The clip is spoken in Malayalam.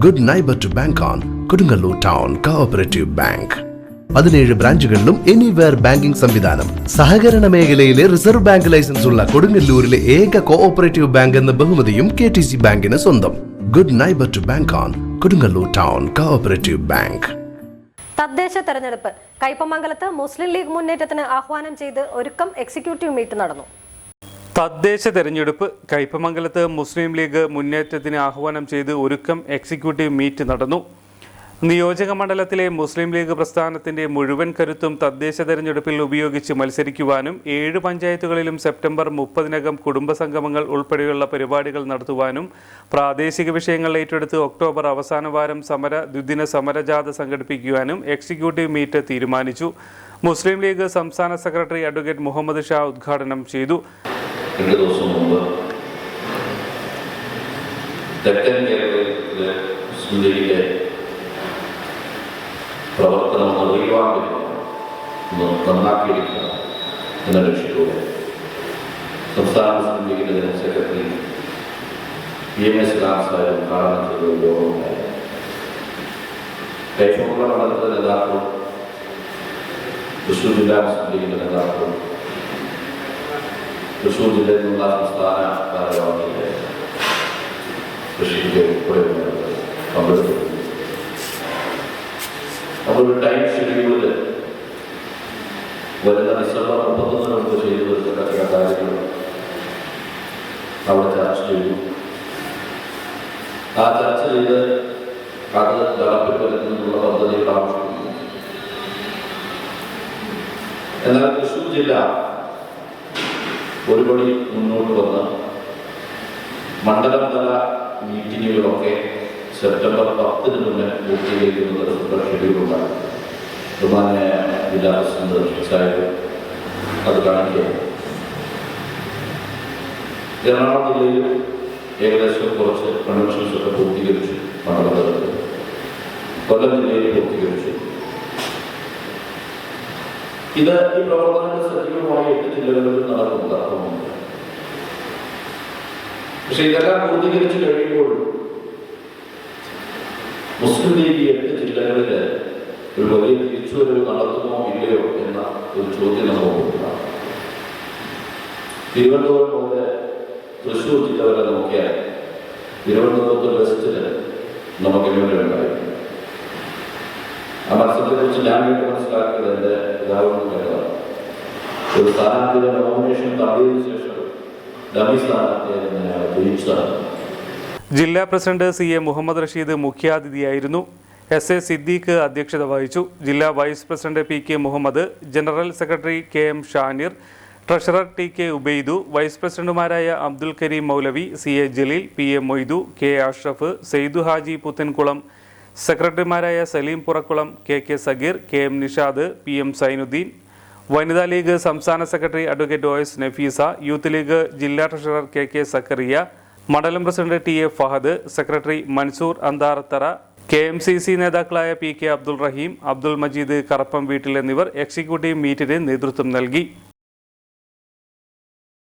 Good neighbour to bank on Kodungallur town cooperative bank. 17 ബ്രാഞ്ചുകളിലും എനിവെയർ ബാങ്കിംഗ് സംവിധാനം. സഹകരണ മേഖലയിലെ റിസർവ് ബാങ്ക് ലൈസൻസ് ഉള്ള കൊടുങ്ങല്ലൂരിലെ ഏക കോഓപ്പറേറ്റീവ് ബാങ്ക് എന്ന ബഹുമതിയും KTC ബാങ്കിന് സ്വന്തം. Good neighbour to bank on Kodungallur town cooperative bank. തദ്ദേശ തെരഞ്ഞെടുപ്പ് കയ്പമംഗലത്ത് മുസ്ലിം ലീഗ് മുന്നേറ്റത്തിന് ആഹ്വാനം ചെയ്ത് ഒരുക്കം എക്സിക്യൂട്ടീവ് മീറ്റ് നടന്നു. തദ്ദേശ തെരഞ്ഞെടുപ്പ് കയ്പമംഗലത്ത് മുസ്ലിം ലീഗ് മുന്നേറ്റത്തിന് ആഹ്വാനം ചെയ്ത് ഒരുക്കം എക്സിക്യൂട്ടീവ് മീറ്റ് നടന്നു. നിയോജക മണ്ഡലത്തിലെ മുസ്ലിം ലീഗ് പ്രസ്ഥാനത്തിന്റെ മുഴുവൻ കരുത്തും തദ്ദേശ തെരഞ്ഞെടുപ്പിൽ ഉപയോഗിച്ച് മത്സരിക്കുവാനും 7 പഞ്ചായത്തുകളിലും സെപ്റ്റംബർ 30-നകം കുടുംബസംഗമങ്ങൾ ഉൾപ്പെടെയുള്ള പരിപാടികൾ നടത്തുവാനും പ്രാദേശിക വിഷയങ്ങൾ ഏറ്റെടുത്ത് ഒക്ടോബർ അവസാന വാരം ദ്വിദിന സമരജാഥ സംഘടിപ്പിക്കുവാനും എക്സിക്യൂട്ടീവ് മീറ്റ് തീരുമാനിച്ചു. മുസ്ലിം ലീഗ് സംസ്ഥാന സെക്രട്ടറി അഡ്വക്കേറ്റ് മുഹമ്മദ് ഷാ ഉദ്ഘാടനം ചെയ്തു. 2 ദിവസം മുമ്പ് തെക്കൻ കേരളത്തിലെ മുസ്ലിം ലീഗിലെ പ്രവർത്തനം നന്നാക്കിയിരിക്കുക എന്ന ലക്ഷ്യത്തോടെ സംസ്ഥാന മുസ്ലിം ലീഗിന്റെ ജനറൽ സെക്രട്ടറി PMS സാഹിബ് ഉദ്ഘാടനം ചെയ്ത ഒരു യോഗമുണ്ടായി. കയ്പമംഗലം മണ്ഡലത്തിലെ നേതാക്കളും തൃശ്ശൂർ ജില്ലാ മുസ്ലിം ലീഗിന്റെ നേതാക്കളും തൃശ്ശൂർ ജില്ലയിൽ നിന്നുള്ള സംസ്ഥാന ഭാരവാഹികളെ കൃഷിക്ക് ഉൾപ്പെടെയുള്ളവർ പങ്കെടുത്തു. നമ്മളൊരു ടൈം ഷെഡ്യൂളിൽ വരുന്ന ഡിസംബർ 31 മുമ്പ് ചെയ്തു തീർക്കേണ്ട ചില കാര്യങ്ങൾ അവിടെ ചർച്ച ചെയ്തു. ആ ചർച്ച ചെയ്ത് അത് നടപ്പിൽ വരുന്നതിനുള്ള പദ്ധതികൾ ആവശ്യപ്പെടുന്നു. എന്നാൽ തൃശ്ശൂർ ജില്ല ഒരുപടി മുന്നോട്ട് വന്ന് മണ്ഡലം തല മീറ്റിങ്ങുകളൊക്കെ സെപ്റ്റംബർ 10-ന് മുന്നേ പൂർത്തീകരിക്കുന്നതിനുള്ള ഷെഡ്യൂളുണ്ടായി. ബഹുമാന്യായ ജില്ലാ പ്രസിഡന്റ് സാഹിബ് അത് കാണിക്കുകയാണ്. എറണാകുളം ജില്ലയിൽ ഏകദേശം കുറച്ച് കൺവെൻഷൻസ് ഒക്കെ പൂർത്തീകരിച്ചു. മണ്ഡലം തലത്തിൽ കൊല്ലം ജില്ലയിൽ പൂർത്തീകരിച്ചു. ഇത് ഈ പ്രവർത്തനങ്ങൾ സജീവമായി 8 ജില്ലകളിൽ നടക്കുന്നുണ്ട്. പക്ഷെ ഇതെല്ലാം പൂർത്തീകരിച്ചു കഴിയുമ്പോൾ മുസ്ലിം ലീഗ് 8 ജില്ലകളിൽ ഒരു വലിയ തിരിച്ചുവരവ് നടത്തുമോ ഇല്ലയോ എന്ന ഒരു ചോദ്യം നമുക്കുണ്ടാകും. തിരുവനന്തപുരം മുതൽ തൃശ്ശൂർ ജില്ല വരെ നോക്കിയാൽ തിരുവനന്തപുരത്ത് വെസ്റ്റില് നമുക്ക് എങ്ങനെയുണ്ടായി. ആ മത്സരത്തെക്കുറിച്ച് ഞാൻ മനസ്സിലാക്കിയത് എൻ്റെ പിതാവിനും കേട്ടതാണ്. ഒരു സ്ഥാനാർത്ഥിയുടെ നോമിനേഷൻ തള്ളിയതിനു ശേഷം ഡമ്മി സ്ഥാനാർത്ഥിയെ ജയിച്ചതാണ്. ജില്ലാ പ്രസിഡന്റ് CA മുഹമ്മദ് റഷീദ് മുഖ്യാതിഥിയായിരുന്നു. SA സിദ്ദീഖ് അധ്യക്ഷത വഹിച്ചു. ജില്ലാ vice president PK Muhammad, general secretary KM Shanir, treasurer TK Ubaidu, vice പ്രസിഡന്റുമാരായ അബ്ദുൽ കരീം മൗലവി, CA Jaleel, PA Moidu, K Ashraf, Saidu Haji Puthenkulam, സെക്രട്ടറിമാരായ Saleem Purakkulam, KK Sageer, KM Nishad, PM Zainuddin, വനിതാ ലീഗ് സംസ്ഥാന secretary advocate OS Nafeesa, youth league ജില്ലാ ട്രഷറർ KK സക്കറിയ, മണ്ഡലം president TA Fahad, secretary Mansoor Antharathara, KMCC നേതാക്കളായ PK അബ്ദുൾ റഹീം, അബ്ദുൾ മജീദ് കറപ്പം വീട്ടിൽ എന്നിവർ എക്സിക്യൂട്ടീവ് മീറ്റിന് നേതൃത്വം നൽകി.